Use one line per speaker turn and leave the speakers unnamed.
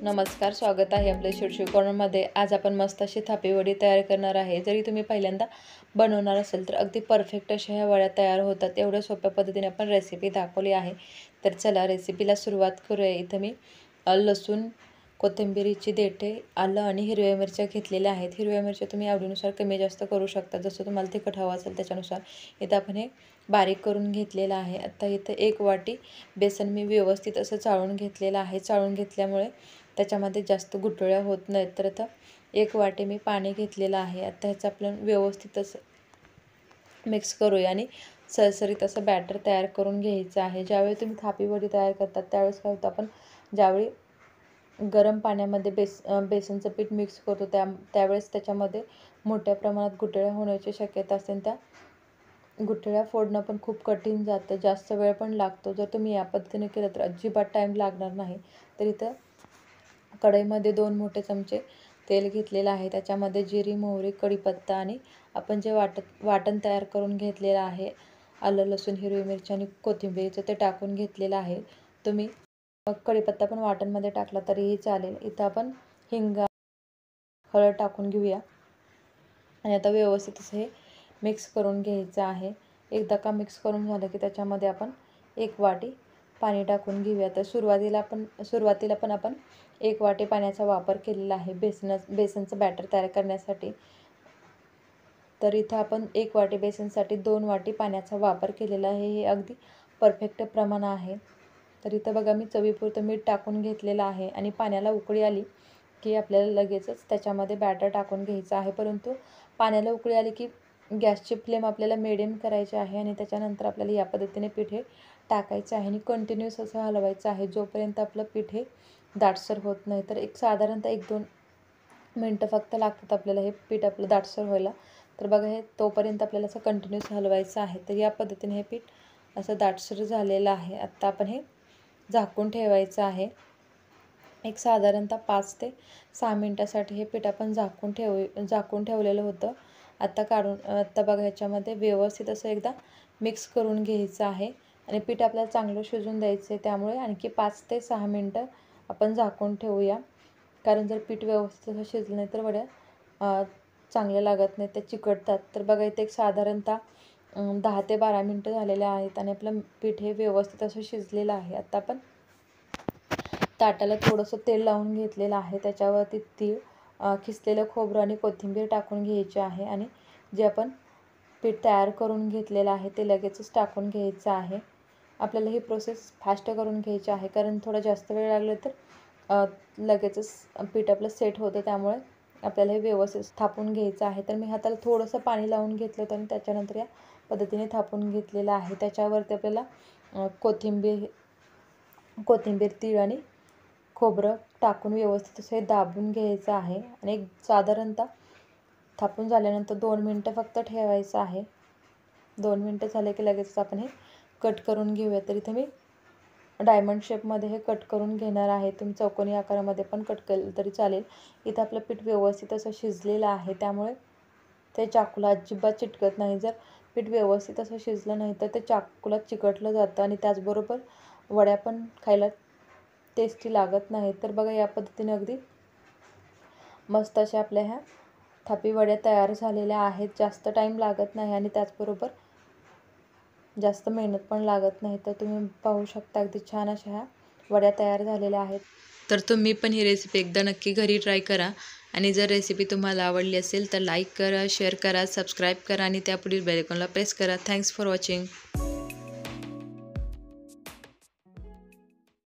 नमस्कार, स्वागत आहे आपल्या शिवशिव कॉर्नरमध्ये। आज आपण मस्त अशी थापी वडी तयार करणार आहे। जरी तुम्ही पहिल्यांदा बनवणार असेल तर अगदी परफेक्ट अशा ह्या वड्या तयार होतात। एवढ्या सोप्या पद्धतीने आपण रेसिपी दाखवली आहे। तर चला रेसिपीला सुरुवात करूया। इथं मी लसूण, कोथिंबीरची देठे, आलं आणि हिरव्या मिरच्या घेतलेल्या आहेत। हिरव्या मिरच्या तुम्ही आवडीनुसार कमी जास्त करू शकता, जसं तुम्हाला तिखट हवं असेल त्याच्यानुसार। इथं आपण हे बारीक करून घेतलेलं आहे। आता इथं 1 वाटी बेसन मी व्यवस्थित असं चाळून घेतलेलं आहे। चाळून घेतल्यामुळे त्याच्यामध्ये जास्त गुठळ्या होत नाहीत। तर आता 1 वाटी मी पाणी घेतलेलं आहे। आता ह्याचं आपण व्यवस्थित असं मिक्स करूया आणि सरसरीत असं बॅटर तयार करून घ्यायचं आहे। ज्यावेळी तुम्ही थापी वडी तयार करतात त्यावेळेस काय होतं, आपण ज्यावेळी गरम पाण्यामध्ये बेसनचं पीठ मिक्स करतो त्यावेळेस त्याच्यामध्ये मोठ्या प्रमाणात गुठळ्या होण्याची शक्यता असते। त्या गुठळ्या फोडणं पण खूप कठीण जातं, जास्त वेळ पण लागतो। जर तुम्ही या पद्धतीने केलं तर अजिबात टाईम लागणार नाही। तर इथं कढईमध्ये 2 मोठे चमचे तेल घेतलेलं आहे। त्याच्यामध्ये जिरी, मोहरी, कढीपत्ता आणि आपण जे वाटण तयार करून घेतलेलं आहे, आलं, लसूण, हिरवी मिरची आणि कोथिंबीरचं, ते टाकून घेतलेलं आहे। तुम्ही कढीपत्ता पण वाटणमध्ये टाकला तरीही चालेल। इथं आपण हिंग, हळद टाकून घेऊया आणि आता व्यवस्थित असं हे मिक्स करून घ्यायचं आहे। एकदा का मिक्स करून झालं की त्याच्यामध्ये आपण 1 वाटी पाणी टाकून घेऊया। तर सुरुवातीला पण आपण 1 वाटी पाण्याचा वापर केलेला आहे बेसनचं बॅटर तयार करण्यासाठी। तर इथं आपण 1 वाटी बेसनसाठी 2 वाटी पाण्याचा वापर केलेला आहे। हे अगदी परफेक्ट प्रमाण आहे। तर इथं बघा मी चवीपुरतं मीठ टाकून घेतलेलं आहे आणि पाण्याला उकळी आली की आपल्याला लगेचच त्याच्यामध्ये बॅटर टाकून घ्यायचं आहे। परंतु पाण्याला उकळी आली की गॅसची फ्लेम आपल्याला मिडियम करायची आहे आणि त्याच्यानंतर आपल्याला या पद्धतीने पीठ हे टाकायचं आहे आणि कंटिन्यूअस असं हलवायचं आहे जोपर्यंत आपलं पीठ हे दाटसर होत नाही। तर साधारणतः 1-2 मिनटं फक्त लागतात आपल्याला हे पीठ आपलं दाटसर व्हायला। तर बघा हे तोपर्यंत आपल्याला असं कंटिन्यूअस हलवायचं आहे। तर या पद्धतीने हे पीठ असं दाटसर झालेलं आहे। आत्ता आपण हे झाकून ठेवायचं आहे। एक साधारणतः 5 ते 6 मिनटासाठी हे पीठ आपण झाकून ठेवलेलं होतं। आता बघा ह्याच्यामध्ये व्यवस्थित असं एकदा मिक्स करून घ्यायचं आहे आणि पीठ आपल्याला चांगलं शिजून द्यायचं आहे। त्यामुळे आणखी 5 ते 6 मिनटं आपण झाकून ठेवूया, कारण जर पीठ व्यवस्थित असं शिजलं नाही तर वड्या चांगल्या लागत नाहीत, त्या चिकटतात। तर बघा इथे एक साधारणतः 10 ते 12 मिनटं झालेले आहेत आणि आपलं पीठ हे व्यवस्थित असं शिजलेलं आहे। आता आपण ताटाला थोडंसं तेल लावून घेतलेलं आहे। त्याच्यावरती तीळ, खिसलेलं खोबरं आणि कोथिंबीर टाकून घ्यायची आहे आणि जे आपण पीठ तयार करून घेतलेलं आहे ते लगेचच टाकून घ्यायचं आहे। आपल्याला ही प्रोसेस फास्ट करून घ्यायची आहे, कारण थोडा जास्त वेळ लागला तर लगेचच पीठ आपलं सेट होतं। त्यामुळे आपल्याला हे व्यवस्थित थापून घ्यायचं आहे। तर मी हाताला थोडंसं पाणी लावून घेतलं होतं आणि त्याच्यानंतर या पद्धतीने थापून घेतलेलं आहे। त्याच्यावरती आपल्याला कोथिंबीर, तीळ आणि खोबरं टाकून व्यवस्थित असे दाबून घ्यायचं आहे आणि एक साधारणतः थापून झाल्यानंतर 2 मिनटं फक्त ठेवायचं आहे। 2 मिनटं झाले की लगेच आपण हे कट करून घेऊया। तर इथे मी डायमंड शेपमध्ये हे कट करून घेणार आहे। तुम्ही चौकोनी आकारामध्ये पण कट केलं तरी चालेल। इथं आपलं पीठ व्यवस्थित असं शिजलेलं आहे, त्यामुळे ते चाकूला अजिबात चिटकत नाही। जर पीठ व्यवस्थित असं शिजलं नाही तर ते चाकूला चिकटलं जातं आणि त्याचबरोबर वड्या पण खायला टेस्टी लागत नाही। तर बघा या पद्धतीने अगदी मस्त अशा आपल्या ह्या थापी वड्या तयार झालेल्या आहेत। जास्त टाईम लागत नाही आणि त्याचबरोबर जास्त मेहनत पण लागत नाही। तर तुम्ही पाहू शकता अगदी छान अशा ह्या वड्या तयार झालेल्या आहेत। तर तुम्ही पण ही रेसिपी एकदा नक्की घरी ट्राय करा आणि जर रेसिपी तुम्हाला आवडली असेल तर लाईक करा, शेअर करा, सबस्क्राईब करा आणि त्यापुढील बेल आयकॉनला प्रेस करा। Thanks for watching.